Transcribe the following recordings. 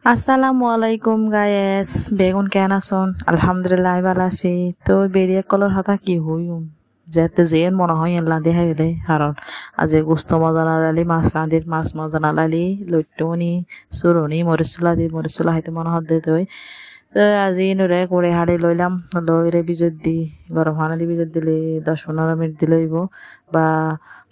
আসসালামু আলাইকুম গায়েস বেগুন কেন আছেন আলহামদুলিল্লাহ ভালো আছি তো বেরিয়ে কলর হাতা কি হইম যেতে যেন মনে হয় এল্লা দেখা গেলে কারণ আজ গোস্ত মজা নালালি মাছ রাঁধির মাছ মজা নালালি লইটনি চুরনি মরিচুলা হাইতে মনে হতে তৈ তো আজি নুরে করে হাড়ি লইলাম লইরে বিজত দি গরম পানি দি বিজত দিলে 10-15 মিনিট দিলেইব বা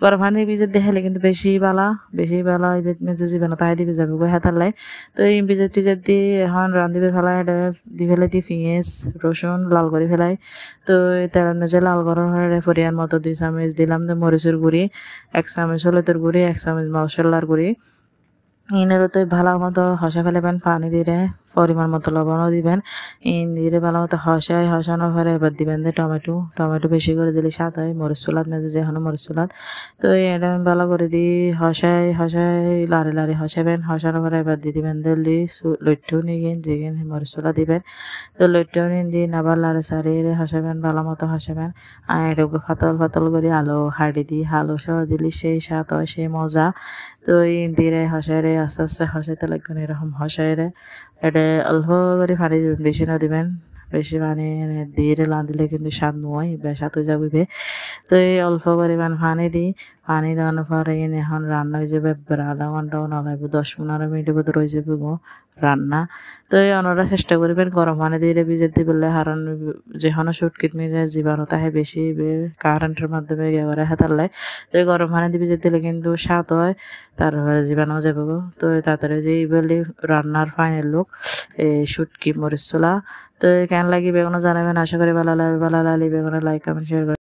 গরম পানি বিজত দেখালে কিন্তু বেশি বালা মেজে যাবে না তাই দিবে যাবে হেতালাই তো এই বিজত টিজত দি এখন রান্ধিবে ফেলাই দি ফেলাই দি পিঁয়াজ রসুন লাল করে ফেলাই তো তেল মেজে লাল করার পরিমাণ মতো 2 চামচ দিলাম মরিচের গুঁড়ি 1 চামচ হলুদের গুঁড়ি 1 চামচ মশলার গুঁড়ি ইনের তো ভালো মতো হসা ফেলেবেন পানি দিয়ে পরিমাণ মতো লবণও দিবেন ইন দিয়ে ভালো মতো হসানোর পরে এবার দিবেন যে টমেটো বেশি করে দিলে স্বাদ হয় মরিচ চুলাত মেজে যে মরিচ চুলাত তো এটা ভালো করে দি হসাই লাড়ি হসাবেন হসানোর পরে এবার দিয়ে দিবেন দিল্লি লইট্টু নিয়ে যেগেন মরিচ চুলা দিবেন তো লইট্টু নিয়ে দিয়ে আবার লাড়ি সারিয়ে হসাবেন ভালো মতো হসাবেন আর এটা ফাতল করে আলু হাড়ি দিয়ে আলু সহ দিলে সেই স্বাদ হয় সেই মজা তো এই দিয়ে হসাইরে আস্তে আস্তে হসাইতে লাগবেন এরকম হসাইরে এটা অল্প করে পানি দিবেন বেশি না দিবেন বেশি পানি দিয়ে রাঁধিলে কিন্তু স্বাদ নয় বা স্বাদ হয়ে যাবে তো এই অল্প পরিমাণ পানি দেওয়ানোর পরে এখন রান্না হয়ে যাবে আধা ঘন্টাও না লাগবে 10-15 মিনিটের ভিতরে হয়ে যাবে রান্না তো এই অন্যরা চেষ্টা করবেন গরম পানি দিয়ে ভিজাতে বললে কারণ যেখানে শুটকিট মিলে জীবাণু তাহে বেশি কারেন্টের মাধ্যমে ইয়ে করে হেতারলে তো এই গরম পানি দিয়ে ভিজাতে দিলে কিন্তু স্বাদ হয় তারপরে জীবাণু যাবে তো তাড়াতাড়ি যে বলি রান্নার ফাইনাল লুক এই শুটকি মরিচ চুলা তো কেন লাগি বেগুন জানাবেন আশা করি ভালো লাগবে বেগুন লাইক কমেন্ট শেয়ার